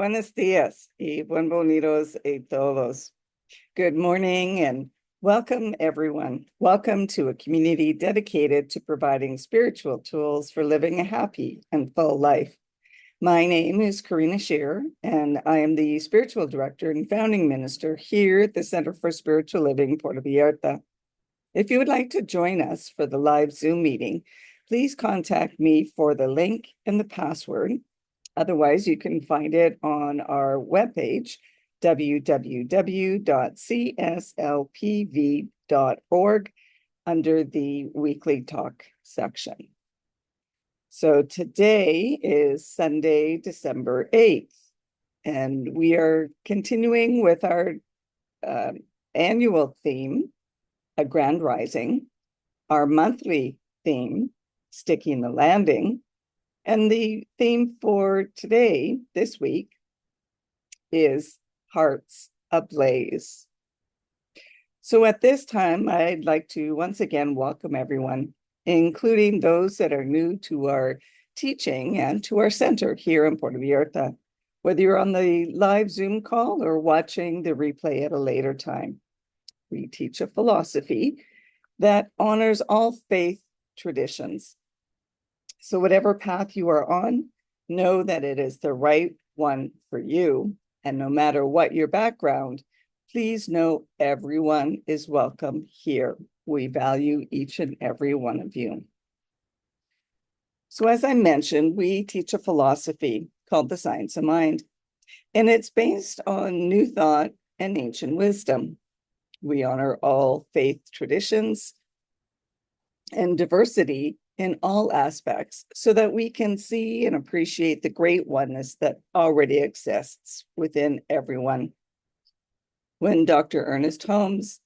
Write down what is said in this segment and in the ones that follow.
Buenos días y buenos a todos. Good morning and welcome, everyone. Welcome to a community dedicated to providing spiritual tools for living a happy and full life. My name is Karina Scheer, and I am the spiritual director and founding minister here at the Center for Spiritual Living Puerto Vallarta. If you would like to join us for the live Zoom meeting, please contact me for the link and the password. Otherwise, you can find it on our webpage, www.cslpv.org, under the weekly talk section. So today is Sunday, December 8th, and we are continuing with our annual theme, A Grand Rising, our monthly theme, Sticking the Landing, and the theme for today, this week, is Hearts Ablaze. So at this time, I'd like to once again welcome everyone, including those that are new to our teaching and to our center here in Puerto Vallarta, whether you're on the live Zoom call or watching the replay at a later time. We teach a philosophy that honors all faith traditions. So whatever path you are on, know that it is the right one for you. And no matter what your background, please know everyone is welcome here. We value each and every one of you. So as I mentioned, we teach a philosophy called the Science of Mind, and it's based on new thought and ancient wisdom. We honor all faith traditions and diversity in all aspects so that we can see and appreciate the great oneness that already exists within everyone. When Dr. Ernest Holmes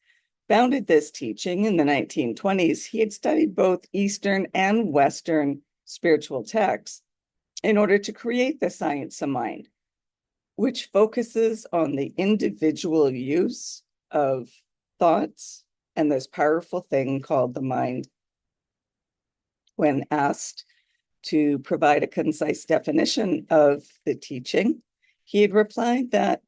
founded this teaching in the 1920s, he had studied both Eastern and Western spiritual texts in order to create the Science of Mind, which focuses on the individual use of thoughts and this powerful thing called the mind. When asked to provide a concise definition of the teaching, he had replied that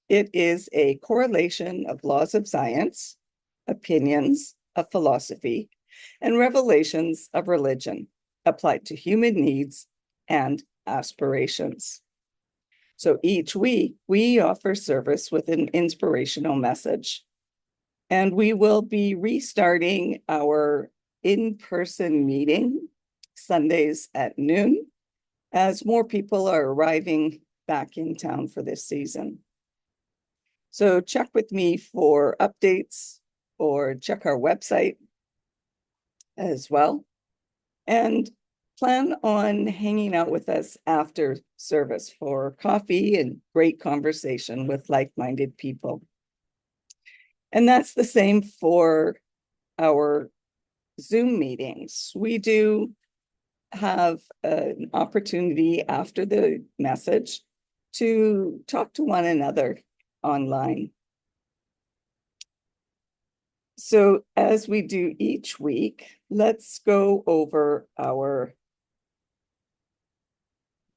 it is a correlation of laws of science, opinions of philosophy, and revelations of religion applied to human needs and aspirations. So each week, we offer service with an inspirational message. And we will be restarting our in-person meeting Sundays at noon as more people are arriving back in town for this season. So check with me for updates or check our website as well. And plan on hanging out with us after service for coffee and great conversation with like-minded people. And that's the same for our Zoom meetings. We do have an opportunity after the message to talk to one another online. So as we do each week, let's go over our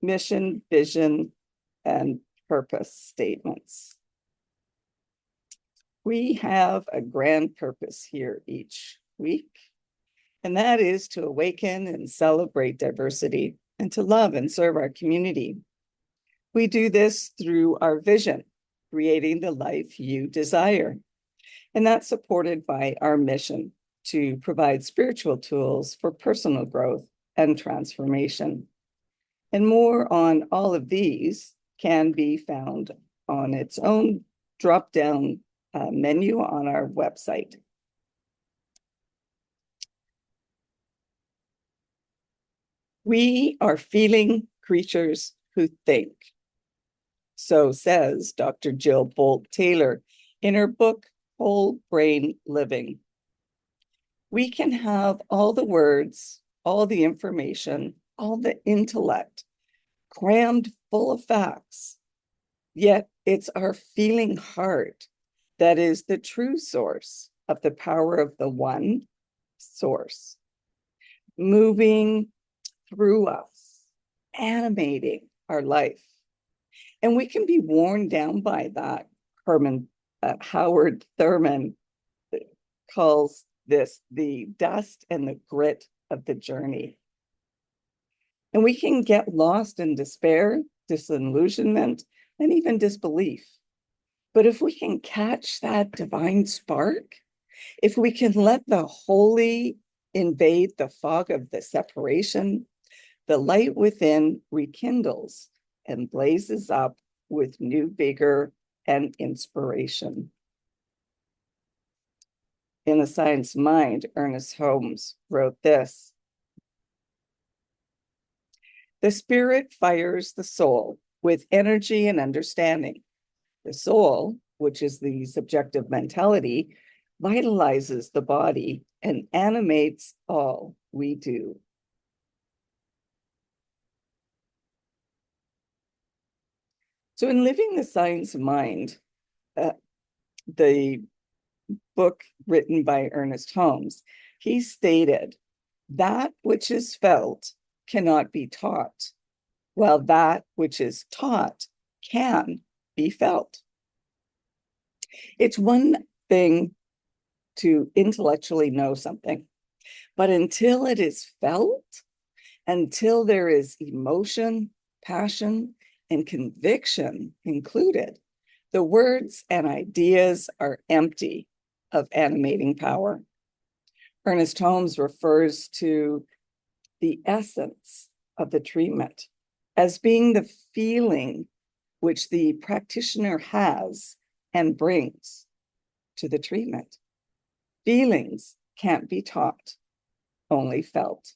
mission, vision, and purpose statements. We have a grand purpose here each week, and that is to awaken and celebrate diversity and to love and serve our community. We do this through our vision, creating the life you desire. And that's supported by our mission to provide spiritual tools for personal growth and transformation. And more on all of these can be found on its own drop-down menu on our website. We are feeling creatures who think. So says Dr. Jill Bolt Taylor in her book, Whole Brain Living. We can have all the words, all the information, all the intellect crammed full of facts, yet it's our feeling heart that is the true source of the power of the one source, moving through us, animating our life. And we can be worn down by that. Howard Thurman calls this the dust and the grit of the journey. And we can get lost in despair, disillusionment, and even disbelief. But if we can catch that divine spark, if we can let the holy invade the fog of the separation, the light within rekindles and blazes up with new vigor and inspiration. In The Science Mind, Ernest Holmes wrote this: "The spirit fires the soul with energy and understanding. The soul, which is the subjective mentality, vitalizes the body and animates all we do." So in Living the Science of Mind, the book written by Ernest Holmes, he stated, "That which is felt cannot be taught, while that which is taught can be felt." It's one thing to intellectually know something, but until it is felt, until there is emotion, passion, and conviction included, the words and ideas are empty of animating power. Ernest Holmes refers to the essence of the treatment as being the feeling which the practitioner has and brings to the treatment. Feelings can't be taught, only felt.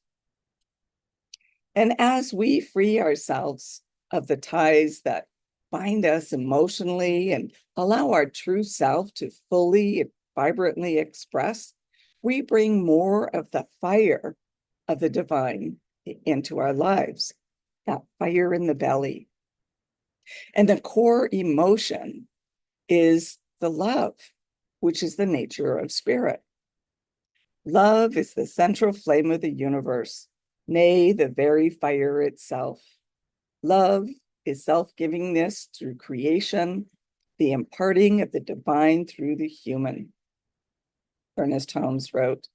And as we free ourselves of the ties that bind us emotionally and allow our true self to fully and vibrantly express, we bring more of the fire of the divine into our lives, that fire in the belly. And the core emotion is the love, which is the nature of spirit. Love is the central flame of the universe, nay, the very fire itself. Love is self-givingness through creation, the imparting of the divine through the human. Ernest Holmes wrote,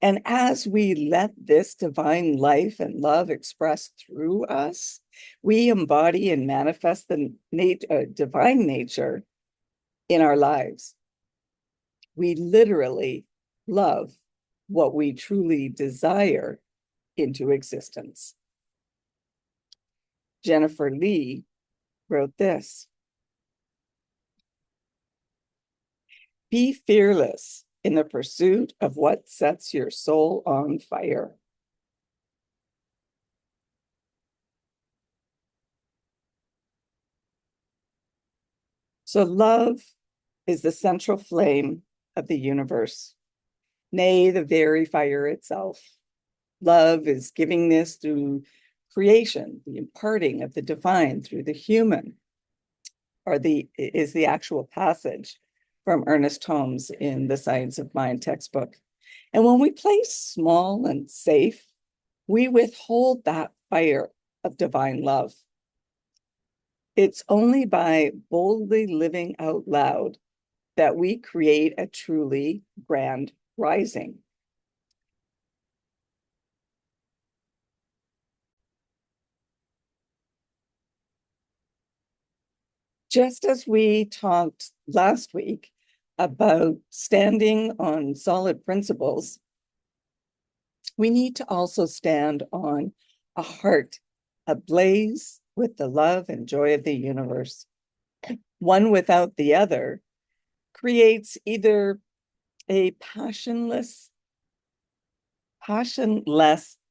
and as we let this divine life and love express through us, we embody and manifest the divine nature in our lives. We literally love what we truly desire into existence. Jennifer Lee wrote this: "Be fearless in the pursuit of what sets your soul on fire." So love is the central flame of the universe, nay, the very fire itself. Love is givingness through creation, the imparting of the divine through the human, is the actual passage from Ernest Holmes in the Science of Mind textbook. And when we play small and safe, we withhold that fire of divine love. It's only by boldly living out loud that we create a truly grand rising. Just as we talked last week about standing on solid principles, we need to also stand on a heart ablaze with the love and joy of the universe. One without the other creates either a passionless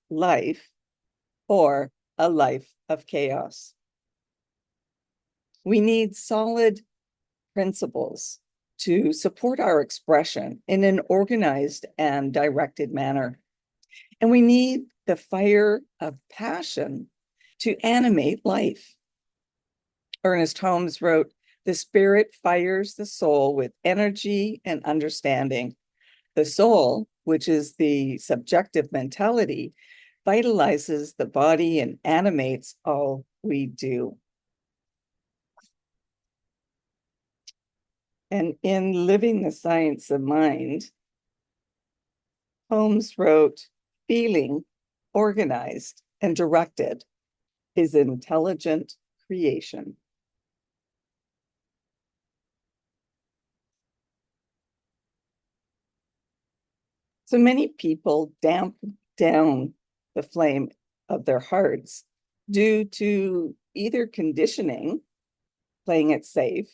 life or a life of chaos. We need solid principles to support our expression in an organized and directed manner. And we need the fire of passion to animate life. Ernest Holmes wrote, "The spirit fires the soul with energy and understanding. The soul, which is the subjective mentality, vitalizes the body and animates all we do." And in Living the Science of Mind, Holmes wrote, feeling, organized, and directed is intelligent creation. So many people damp down the flame of their hearts due to either conditioning, playing it safe,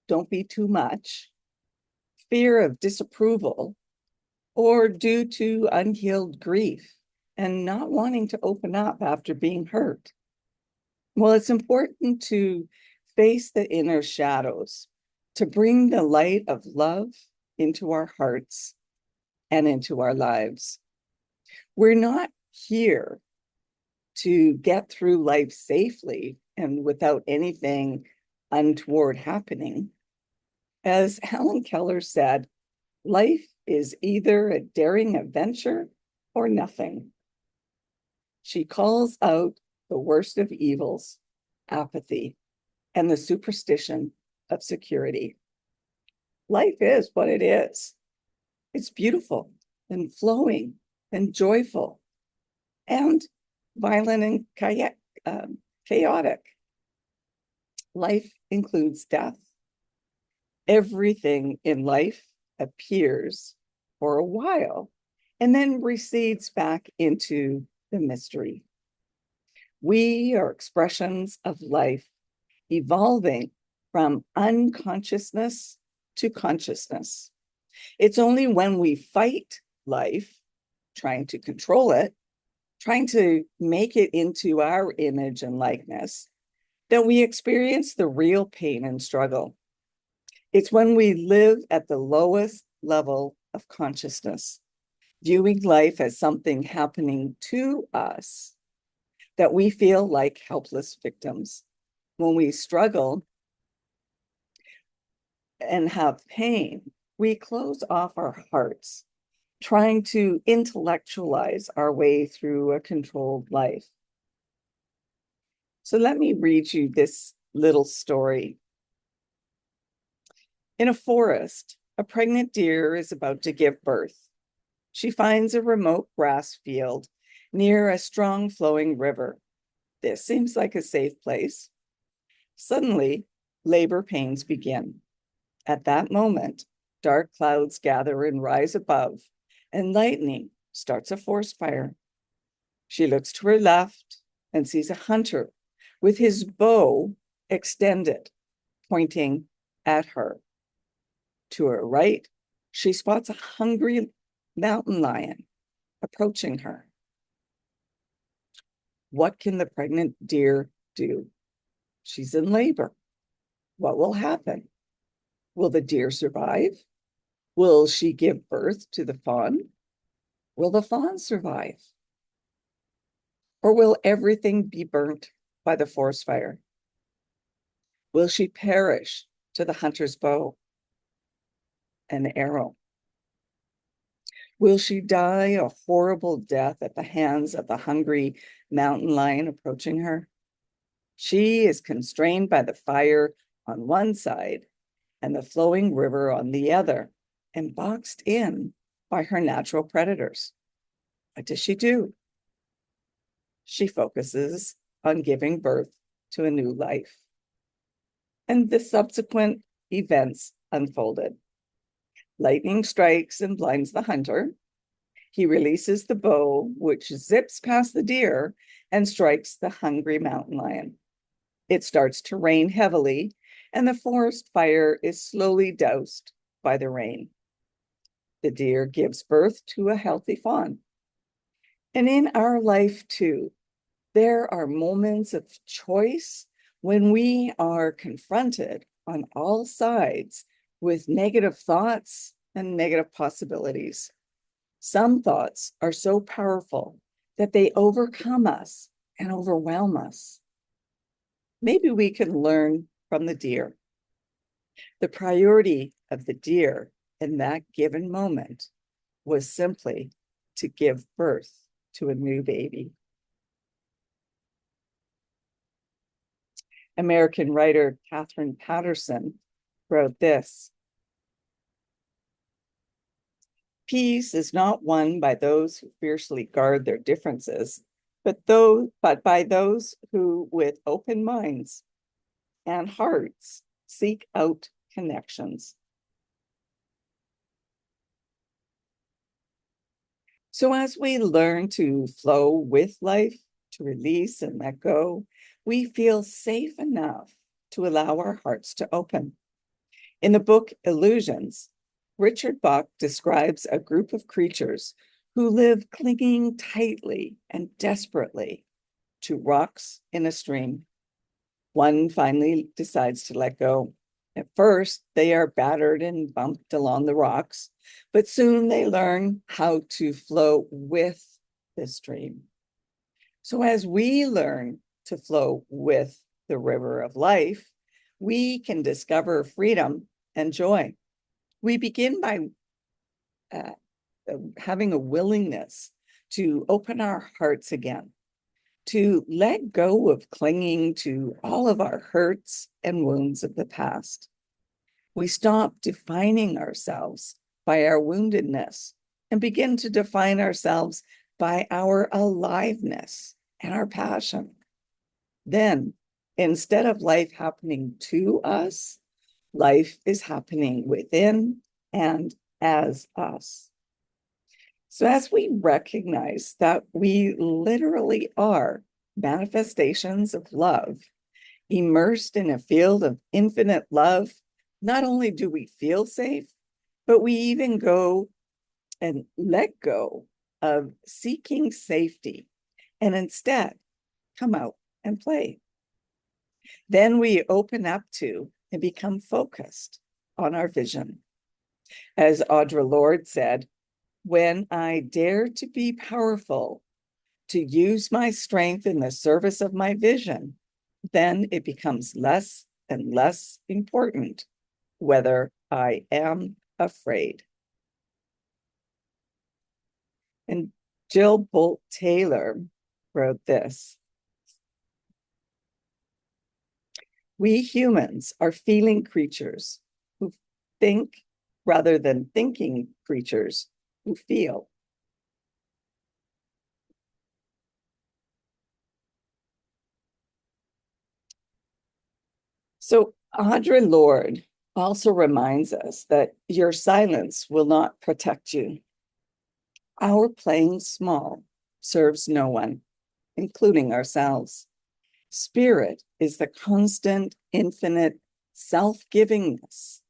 don't be too much, fear of disapproval, or due to unhealed grief and not wanting to open up after being hurt. Well, it's important to face the inner shadows, to bring the light of love into our hearts and into our lives. We're not here to get through life safely and without anything untoward happening. As Helen Keller said, life is either a daring adventure or nothing. She calls out the worst of evils, apathy, and the superstition of security. Life is what it is. It's beautiful and flowing and joyful and violent and chaotic. Life includes death. Everything in life appears for a while and then recedes back into the mystery. We are expressions of life evolving from unconsciousness to consciousness. It's only when we fight life, trying to control it, trying to make it into our image and likeness, that we experience the real pain and struggle. It's when we live at the lowest level of consciousness, viewing life as something happening to us, that we feel like helpless victims. When we struggle and have pain, we close off our hearts, trying to intellectualize our way through a controlled life. So let me read you this little story. In a forest, a pregnant deer is about to give birth. She finds a remote grass field near a strong flowing river. This seems like a safe place. Suddenly, labor pains begin. At that moment, dark clouds gather and rise above, and lightning starts a forest fire. She looks to her left and sees a hunter with his bow extended, pointing at her. To her right, she spots a hungry mountain lion approaching her. What can the pregnant deer do? She's in labor. What will happen? Will the deer survive? Will she give birth to the fawn? Will the fawn survive? Or will everything be burnt by the forest fire? Will she perish to the hunter's bow and arrow? Will she die a horrible death at the hands of the hungry mountain lion approaching her? She is constrained by the fire on one side and the flowing river on the other, and boxed in by her natural predators. What does she do? She focuses on giving birth to a new life. And the subsequent events unfolded. Lightning strikes and blinds the hunter. He releases the bow, which zips past the deer and strikes the hungry mountain lion. It starts to rain heavily, and the forest fire is slowly doused by the rain. The deer gives birth to a healthy fawn. And in our life, too, there are moments of choice when we are confronted on all sides with negative thoughts and negative possibilities. Some thoughts are so powerful that they overcome us and overwhelm us. Maybe we can learn from the deer. The priority of the deer in that given moment was simply to give birth to a new baby. American writer Catherine Patterson wrote this: "Peace is not won by those who fiercely guard their differences, but by those who, with open minds and hearts, seek out connections." So as we learn to flow with life, to release and let go, we feel safe enough to allow our hearts to open. In the book Illusions, Richard Bach describes a group of creatures who live clinging tightly and desperately to rocks in a stream. One finally decides to let go. At first, they are battered and bumped along the rocks, but soon they learn how to flow with the stream. So as we learn to flow with the river of life, we can discover freedom and joy. We begin by uh, having a willingness to open our hearts again, to let go of clinging to all of our hurts and wounds of the past. We stop defining ourselves by our woundedness and begin to define ourselves by our aliveness and our passion. Then, instead of life happening to us, life is happening within and as us. So as we recognize that we literally are manifestations of love, immersed in a field of infinite love, not only do we feel safe, but we even go and let go of seeking safety and instead come out and play. Then we open up to and become focused on our vision. As Audre Lorde said, "When I dare to be powerful, to use my strength in the service of my vision, then it becomes less and less important whether I am afraid." And Jill Bolt Taylor wrote this: "We humans are feeling creatures who think rather than thinking creatures who feel." So Audre Lorde also reminds us that your silence will not protect you. Our playing small serves no one, including ourselves. Spirit is the constant, infinite self-givingness,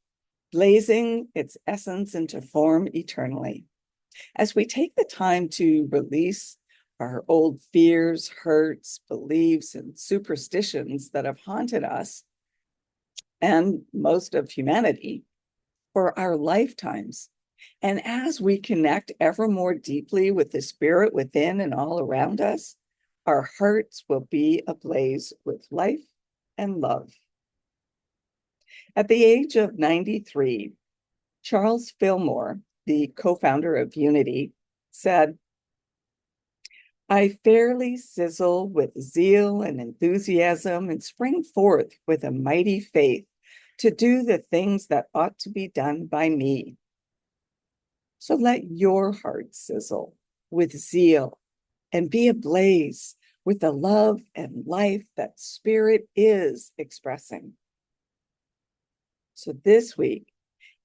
blazing its essence into form eternally. As we take the time to release our old fears, hurts, beliefs, and superstitions that have haunted us and most of humanity for our lifetimes, and as we connect ever more deeply with the spirit within and all around us, our hearts will be ablaze with life and love. At the age of 93, Charles Fillmore, the co-founder of Unity, said, "I fairly sizzle with zeal and enthusiasm and spring forth with a mighty faith to do the things that ought to be done by me." So let your heart sizzle with zeal and be ablaze with the love and life that Spirit is expressing. So this week,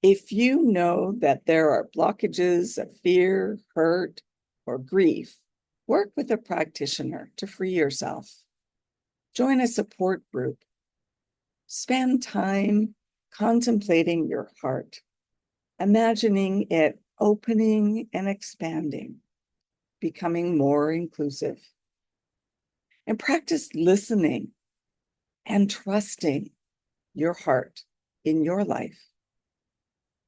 if you know that there are blockages of fear, hurt, or grief, work with a practitioner to free yourself. Join a support group. Spend time contemplating your heart, imagining it opening and expanding, becoming more inclusive. And practice listening and trusting your heart in your life.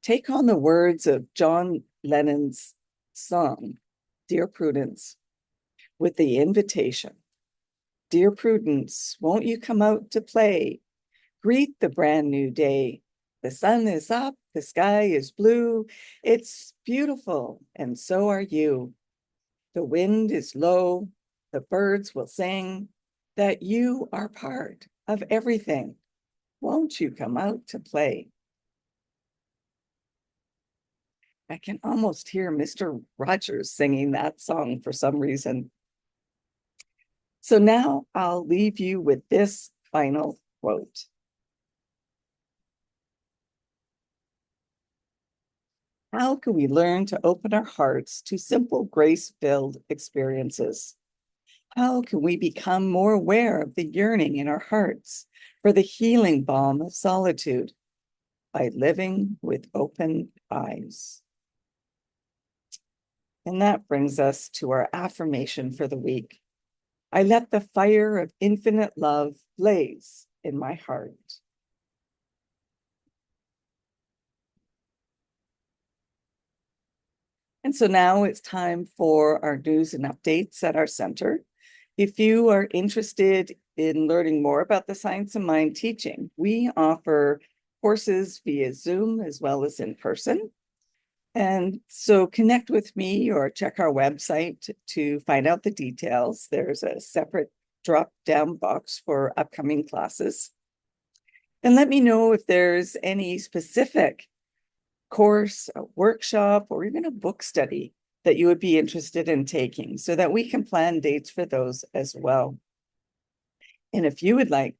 Take on the words of John Lennon's song, "Dear Prudence," with the invitation: "Dear Prudence, won't you come out to play? Greet the brand new day. The sun is up, the sky is blue. It's beautiful, and so are you. The wind is low, the birds will sing, that you are part of everything. Won't you come out to play?" I can almost hear Mr. Rogers singing that song for some reason. So now I'll leave you with this final quote. How can we learn to open our hearts to simple, grace-filled experiences? How can we become more aware of the yearning in our hearts for the healing balm of solitude? By living with open eyes. And that brings us to our affirmation for the week. I let the fire of infinite love blaze in my heart. And so now it's time for our news and updates at our center. If you are interested in learning more about the Science of Mind teaching, we offer courses via Zoom as well as in person. And so connect with me or check our website to find out the details. There's a separate drop-down box for upcoming classes. And let me know if there's any specific course, a workshop, or even a book study that you would be interested in taking so that we can plan dates for those as well. And if you would like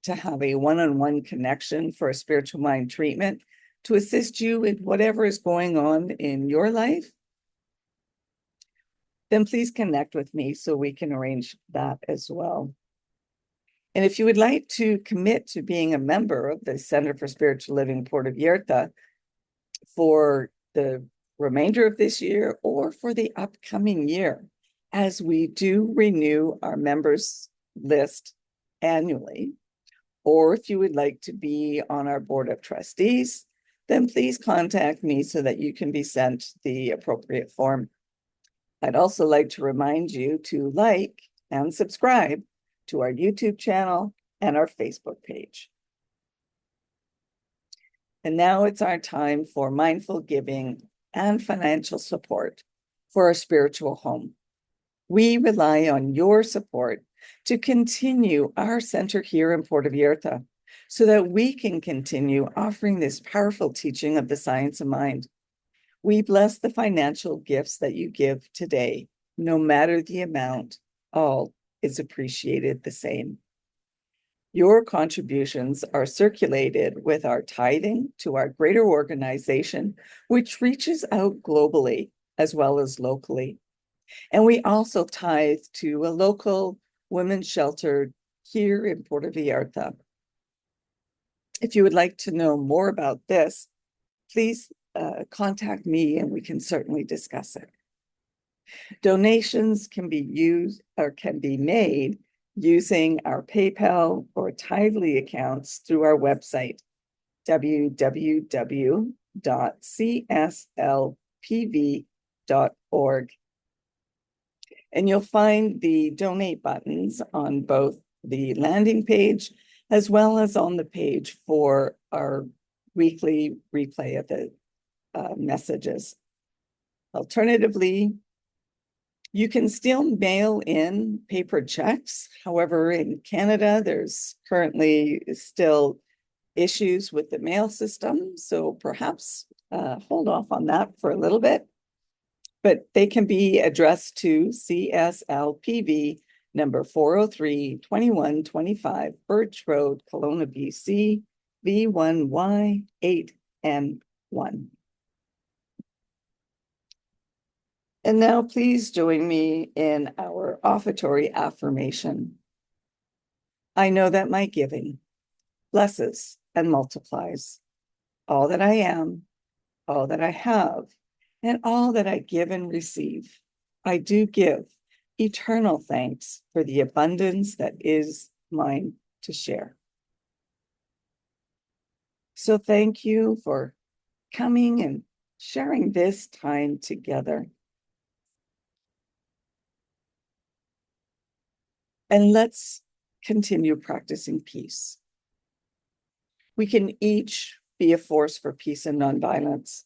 to have a one-on-one connection for a spiritual mind treatment to assist you with whatever is going on in your life, then please connect with me so we can arrange that as well. And if you would like to commit to being a member of the Center for Spiritual Living Puerto Vallarta for the remainder of this year or for the upcoming year, as we do renew our members list annually, or if you would like to be on our board of trustees, then please contact me so that you can be sent the appropriate form. I'd also like to remind you to like and subscribe to our YouTube channel and our Facebook page. And now it's our time for mindful giving and financial support for our spiritual home. We rely on your support to continue our center here in Puerto Vallarta so that we can continue offering this powerful teaching of the science of mind. We bless the financial gifts that you give today, no matter the amount, all is appreciated the same. Your contributions are circulated with our tithing to our greater organization, which reaches out globally as well as locally. And we also tithe to a local women's shelter here in Puerto Vallarta. If you would like to know more about this, please contact me and we can certainly discuss it. Donations can be used or can be made using our PayPal or Tithely accounts through our website, www.cslpv.org. And you'll find the donate buttons on both the landing page as well as on the page for our weekly replay of the messages. Alternatively, you can still mail in paper checks. However, in Canada, there's currently still issues with the mail system. So perhaps hold off on that for a little bit. But they can be addressed to CSLPV number 403 2125 Birch Road, Kelowna, BC, V1Y8M1. And now please join me in our offertory affirmation. I know that my giving blesses and multiplies all that I am, all that I have, and all that I give and receive. I do give eternal thanks for the abundance that is mine to share. So thank you for coming and sharing this time together. And let's continue practicing peace. We can each be a force for peace and nonviolence.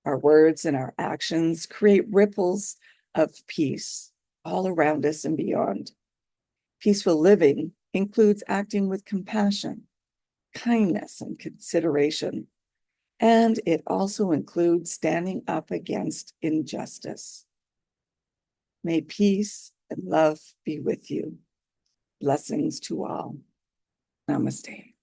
Our words and our actions create ripples of peace all around us and beyond. Peaceful living includes acting with compassion, kindness, and consideration. And it also includes standing up against injustice. May peace and love be with you. Blessings to all. Namaste.